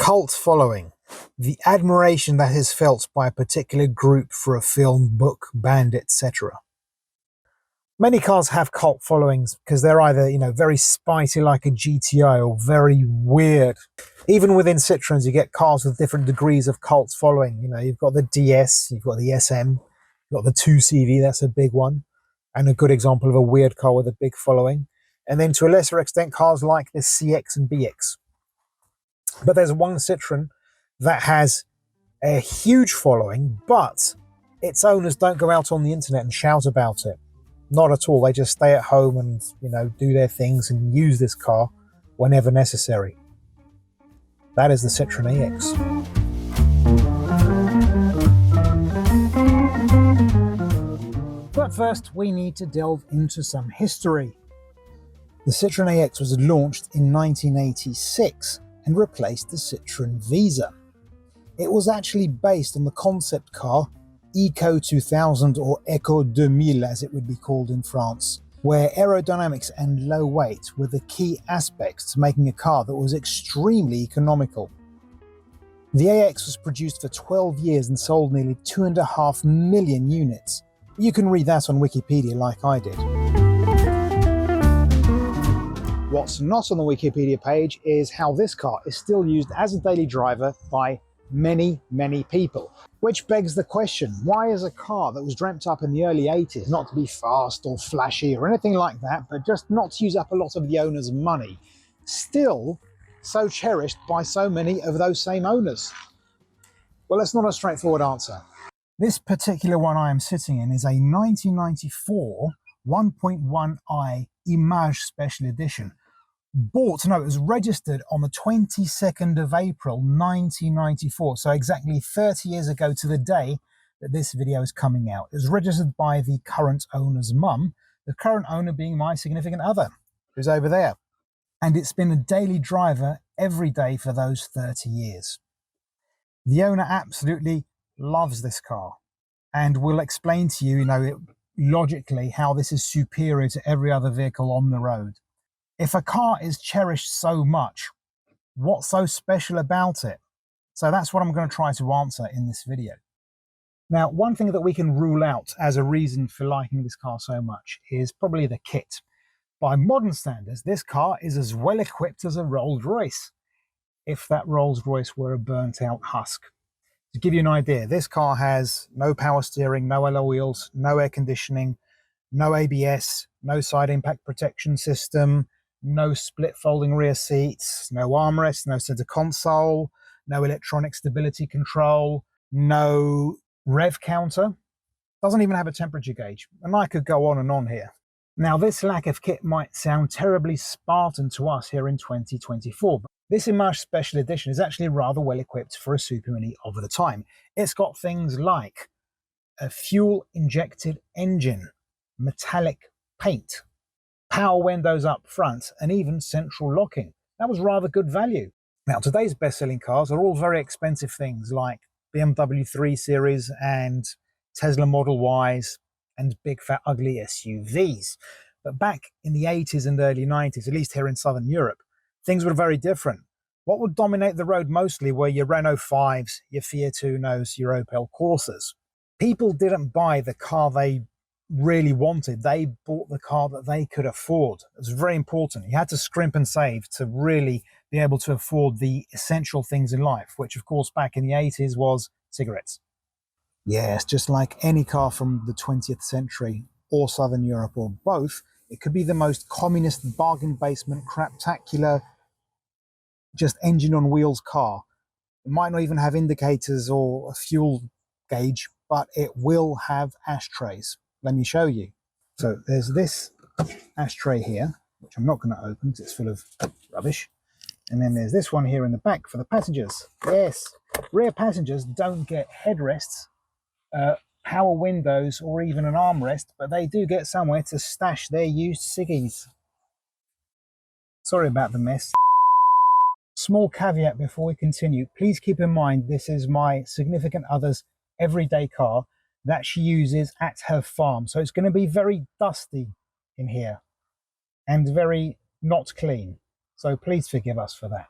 Cult following. The admiration that is felt by a particular group for a film, book, band, etc. Many cars have cult followings because they're either, very spicy like a GTI or very weird. Even within Citroens, you get cars with different degrees of cult following. You've got the DS, you've got the SM, you've got the 2CV, that's a big one, and a good example of a weird car with a big following. And then to a lesser extent, cars like the CX and BX. But there's one Citroen that has a huge following, but its owners don't go out on the internet and shout about it. Not at all. They just stay at home and, do their things and use this car whenever necessary. That is the Citroen AX. But first, we need to delve into some history. The Citroen AX was launched in 1986 and replaced the Citroen Visa. It was actually based on the concept car Eco 2000, or Eco 2000 as it would be called in France, where aerodynamics and low weight were the key aspects to making a car that was extremely economical. The AX was produced for 12 years and sold nearly 2.5 million units. You can read that on Wikipedia like I did. What's not on the Wikipedia page is how this car is still used as a daily driver by many people. Which begs the question, why is a car that was dreamt up in the early 80s not to be fast or flashy or anything like that, but just not to use up a lot of the owner's money, still so cherished by so many of those same owners? Well, it's not a straightforward answer. This particular one I am sitting in is a 1994 1.1i Image Special Edition. It was registered on the 22nd of April 1994, so exactly 30 years ago to the day that this video is coming out. It was registered by the current owner's mum, the current owner being my significant other, who's over there. And it's been a daily driver every day for those 30 years. The owner absolutely loves this car and will explain to you, logically how this is superior to every other vehicle on the road. If a car is cherished so much, what's so special about it? So that's what I'm going to try to answer in this video. Now, one thing that we can rule out as a reason for liking this car so much is probably the kit. By modern standards, this car is as well equipped as a Rolls-Royce, if that Rolls-Royce were a burnt-out husk. To give you an idea, this car has no power steering, no alloy wheels, no air conditioning, no ABS, no side impact protection system, no split folding rear seats, no armrest, no center console, no electronic stability control, no rev counter, doesn't even have a temperature gauge, and I could go on and on here. Now, this lack of kit might sound terribly Spartan to us here in 2024, but this Image Special Edition is actually rather well equipped for a Super Mini of the time. It's got things like a fuel-injected engine, metallic paint, power windows up front, and even central locking. That was rather good value. Now, today's best-selling cars are all very expensive things like BMW 3 Series and Tesla Model Ys and big fat ugly SUVs. But back in the 80s and early 90s, at least here in Southern Europe, things were very different. What would dominate the road mostly were your Renault 5s, your Fiat Unos, your Opel Corsas. People didn't buy the car they really wanted. They bought the car that they could afford. It was very important. You had to scrimp and save to really be able to afford the essential things in life, which of course back in the 80s was cigarettes. Yes, just like any car from the 20th century or Southern Europe or both, it could be the most communist bargain basement craptacular just engine on wheels car. It might not even have indicators or a fuel gauge, but it will have ashtrays. Let me show you. So there's this ashtray here, which I'm not going to open because it's full of rubbish. And then there's this one here in the back for the passengers. Yes, rear passengers don't get headrests, power windows, or even an armrest, but they do get somewhere to stash their used ciggies. Sorry about the mess. Small caveat before we continue, please keep in mind this is my significant other's everyday car that she uses at her farm. So it's going to be very dusty in here and very not clean. So please forgive us for that.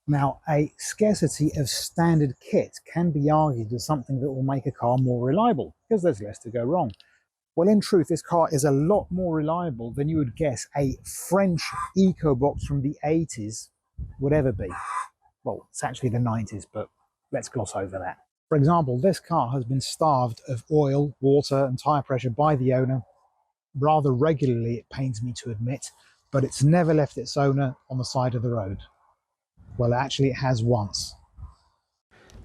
Now, a scarcity of standard kit can be argued as something that will make a car more reliable because there's less to go wrong. Well, in truth, this car is a lot more reliable than you would guess a French EcoBox from the 80s would ever be. Well, it's actually the 90s, but let's gloss over that. For example, this car has been starved of oil, water, and tyre pressure by the owner rather regularly, it pains me to admit, but it's never left its owner on the side of the road. Well, actually, it has once.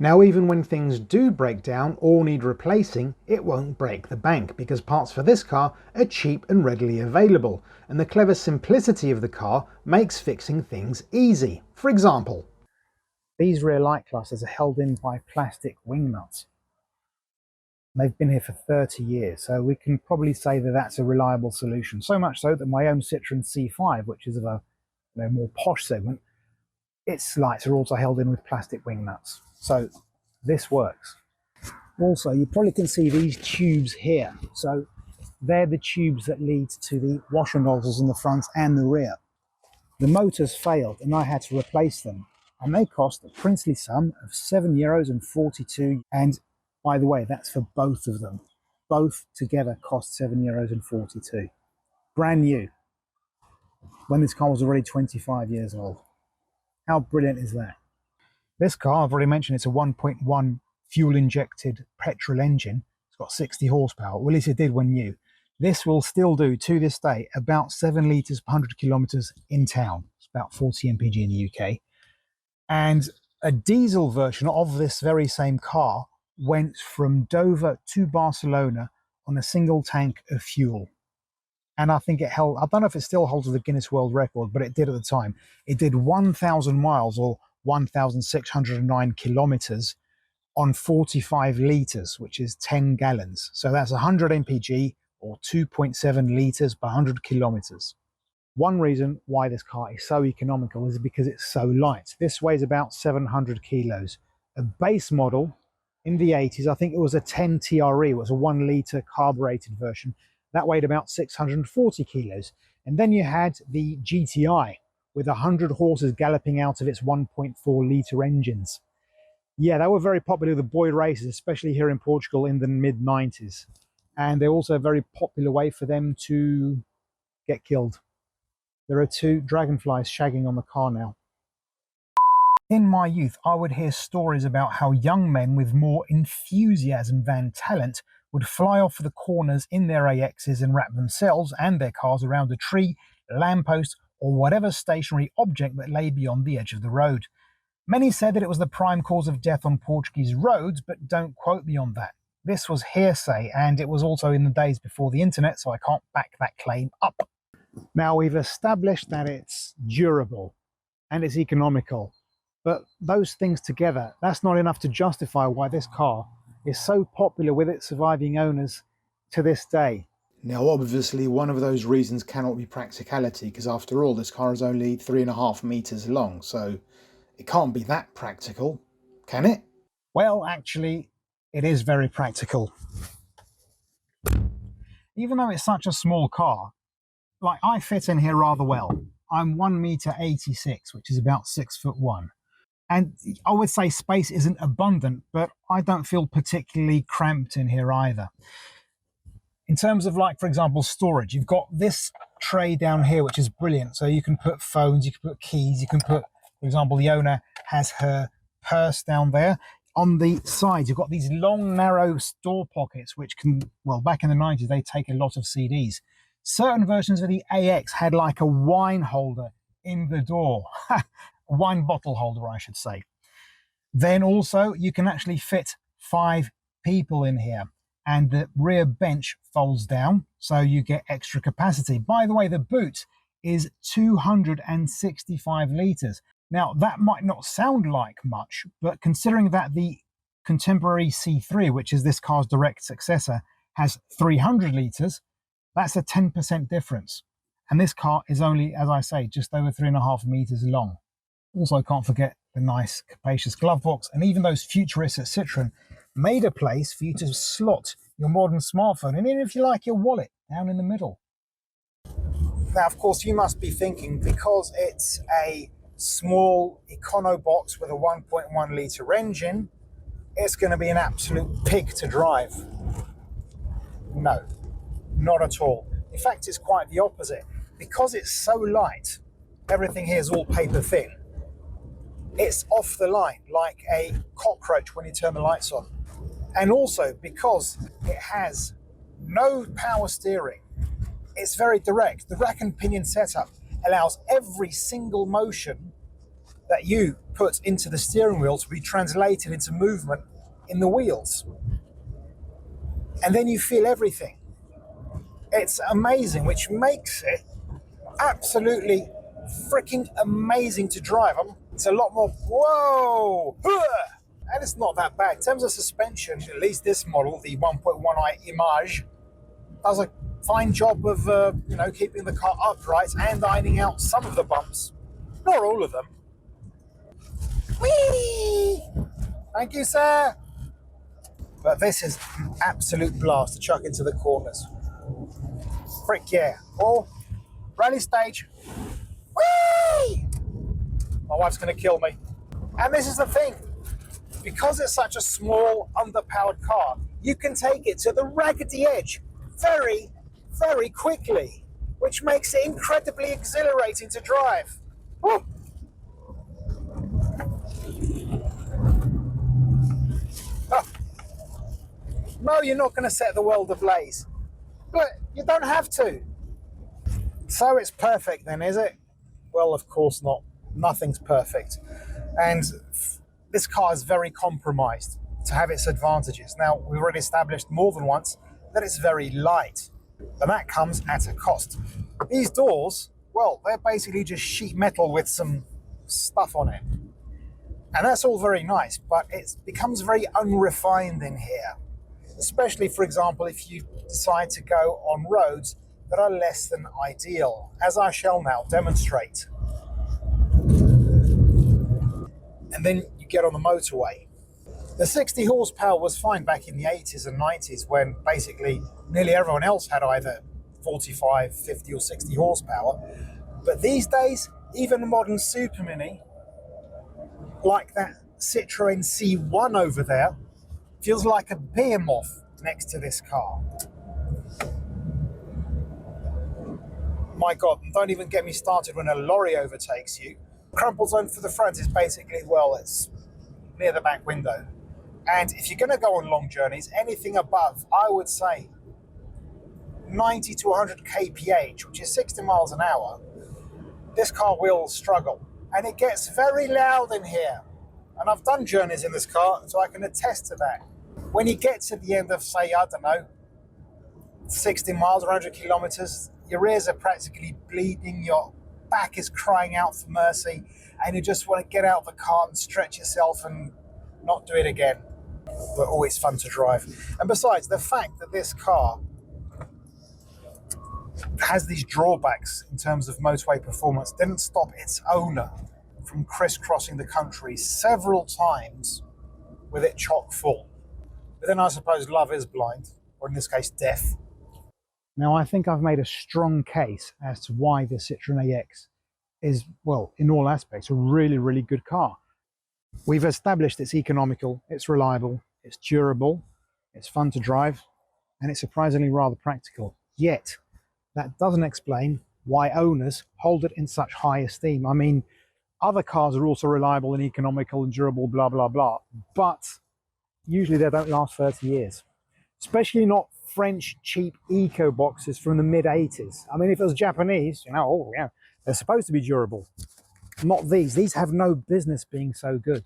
Now, even when things do break down or need replacing, it won't break the bank because parts for this car are cheap and readily available, and the clever simplicity of the car makes fixing things easy. For example, these rear light clusters are held in by plastic wing nuts. They've been here for 30 years, so we can probably say that that's a reliable solution. So much so that my own Citroen C5, which is of a more posh segment, its lights are also held in with plastic wing nuts. So this works. Also, you probably can see these tubes here. So they're the tubes that lead to the washer nozzles in the front and the rear. The motors failed and I had to replace them. And they cost a princely sum of €7.42. And by the way, that's for both of them. Both together cost €7.42. Brand new. When this car was already 25 years old. How brilliant is that? This car, I've already mentioned, it's a 1.1 fuel-injected petrol engine. It's got 60 horsepower, or at least it did when new. This will still do, to this day, about 7 litres per 100 kilometres in town. It's about 40 mpg in the UK. And a diesel version of this very same car went from Dover to Barcelona on a single tank of fuel. And I think it held, I don't know if it still holds the Guinness World Record, but it did at the time. It did 1,000 miles or 1,609 kilometers on 45 liters, which is 10 gallons. So that's 100 mpg or 2.7 liters per 100 kilometers. One reason why this car is so economical is because it's so light. This weighs about 700 kilos. A base model in the 80s, I think it was a 10 TRE, it was a 1 litre carbureted version. That weighed about 640 kilos. And then you had the GTI with 100 horses galloping out of its 1.4 litre engines. Yeah, they were very popular with the boy races, especially here in Portugal in the mid-90s. And they're also a very popular way for them to get killed. There are 2 dragonflies shagging on the car now. In my youth, I would hear stories about how young men with more enthusiasm than talent would fly off the corners in their AXs and wrap themselves and their cars around a tree, lamppost, or whatever stationary object that lay beyond the edge of the road. Many said that it was the prime cause of death on Portuguese roads, but don't quote me on that. This was hearsay, and it was also in the days before the internet, so I can't back that claim up. Now, we've established that it's durable and it's economical, but those things together, that's not enough to justify why this car is so popular with its surviving owners to this day. Now, obviously, one of those reasons cannot be practicality, because after all, this car is only 3.5 meters long, so it can't be that practical, can it? Well, actually, it is very practical. Even though it's such a small car, like, I fit in here rather well. I'm 1.86 meters, which is about 6'1". And I would say space isn't abundant, but I don't feel particularly cramped in here either. In terms of, like, for example, storage, you've got this tray down here, which is brilliant. So you can put phones, you can put keys, you can put, for example, the owner has her purse down there. On the sides, you've got these long, narrow store pockets, which can, well, back in the 90s, they take a lot of CDs. Certain versions of the AX had like a wine holder in the door. Wine bottle holder, I should say. Then also, you can actually fit 5 people in here. And the rear bench folds down, so you get extra capacity. By the way, the boot is 265 litres. Now, that might not sound like much, but considering that the contemporary C3, which is this car's direct successor, has 300 litres, that's a 10% difference. And this car is only, as I say, just over 3.5 meters long. Also, can't forget the nice, capacious glove box. And even those futurists at Citroen made a place for you to slot your modern smartphone, and even if you like, your wallet down in the middle. Now, of course, you must be thinking, because it's a small econo box with a 1.1 litre engine, it's going to be an absolute pig to drive. No, not at all. In fact, it's quite the opposite. Because it's so light, everything here is all paper thin. It's off the line like a cockroach when you turn the lights on. And also because it has no power steering, it's very direct. The rack and pinion setup allows every single motion that you put into the steering wheel to be translated into movement in the wheels. And then you feel everything. It's amazing, which makes it absolutely freaking amazing to drive. It's a lot more, whoa, and it's not that bad. In terms of suspension, at least this model, the 1.1i Image, does a fine job of keeping the car upright and ironing out some of the bumps, not all of them. Whee! Thank you, sir. But this is an absolute blast to chuck into the corners. Frick yeah. Oh, rally stage. Whee! My wife's going to kill me. And this is the thing. Because it's such a small, underpowered car, you can take it to the raggedy edge very, very quickly, which makes it incredibly exhilarating to drive. Woo! Oh. No, you're not going to set the world ablaze, but you don't have to. So it's perfect then, is it? Well, of course not. Nothing's perfect. And this car is very compromised to have its advantages. Now, we've already established more than once that it's very light, and that comes at a cost. These doors, well, they're basically just sheet metal with some stuff on it. And that's all very nice, but it becomes very unrefined in here. Especially, for example, if you decide to go on roads that are less than ideal, as I shall now demonstrate. And then you get on the motorway. The 60 horsepower was fine back in the 80s and 90s when basically nearly everyone else had either 45, 50 or 60 horsepower. But these days, even a modern Super Mini, like that Citroen C1 over there, feels like a behemoth next to this car. My God, don't even get me started when a lorry overtakes you. Crumple zone for the front is basically, well, it's near the back window. And if you're going to go on long journeys, anything above, I would say 90 to 100 kph, which is 60 miles an hour, this car will struggle. And it gets very loud in here. And I've done journeys in this car, so I can attest to that. When you get to the end of, say, I don't know, 60 miles or 100 kilometers, your ears are practically bleeding, your back is crying out for mercy, and you just want to get out of the car and stretch yourself and not do it again. But always fun to drive. And besides, the fact that this car has these drawbacks in terms of motorway performance didn't stop its owner from crisscrossing the country several times with it chock full. But then I suppose love is blind, or in this case, deaf. Now, I think I've made a strong case as to why the Citroen AX is, well, in all aspects, a really, really good car. We've established it's economical, it's reliable, it's durable, it's fun to drive, and it's surprisingly rather practical. Yet, that doesn't explain why owners hold it in such high esteem. I mean, other cars are also reliable and economical and durable, blah, blah, blah, but usually they don't last 30 years. Especially not French cheap eco boxes from the mid-80s. I mean, if it was Japanese, oh yeah, they're supposed to be durable. Not these. These have no business being so good.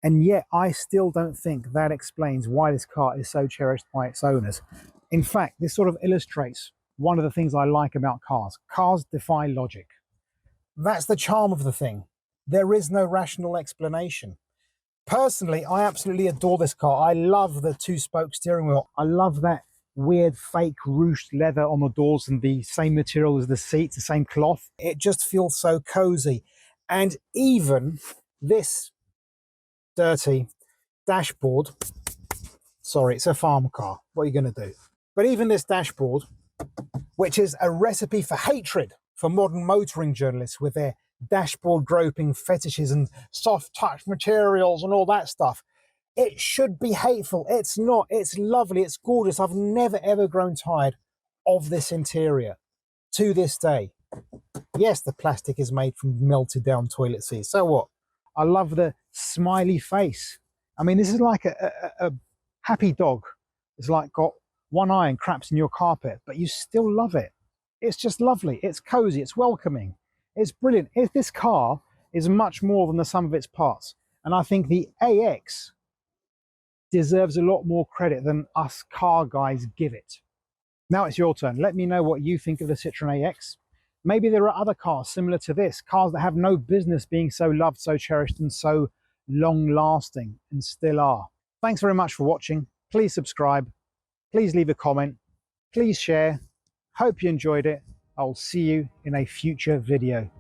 And yet, I still don't think that explains why this car is so cherished by its owners. In fact, this sort of illustrates one of the things I like about cars. Cars defy logic. That's the charm of the thing. There is no rational explanation. Personally, I absolutely adore this car. I love the two-spoke steering wheel. I love that weird fake ruched leather on the doors and the same material as the seats, the same cloth. It just feels so cozy. And even this dirty dashboard, sorry, it's a farm car. What are you going to do? But even this dashboard, which is a recipe for hatred for modern motoring journalists with their dashboard groping fetishes and soft touch materials and all that stuff. It should be hateful. It's not. It's lovely. It's gorgeous. I've never ever grown tired of this interior to this day. Yes, the plastic is made from melted down toilet seats. So what? I love the smiley face. I mean, this is like a happy dog. It's like got one eye and craps in your carpet, but you still love it. It's just lovely. It's cozy. It's welcoming. It's brilliant. If this car is much more than the sum of its parts, and I think the AX deserves a lot more credit than us car guys give it. Now it's your turn. Let me know what you think of the Citroen AX. Maybe there are other cars similar to this, cars that have no business being so loved, so cherished, and so long-lasting, and still are. Thanks very much for watching. Please subscribe. Please leave a comment. Please share. Hope you enjoyed it. I'll see you in a future video.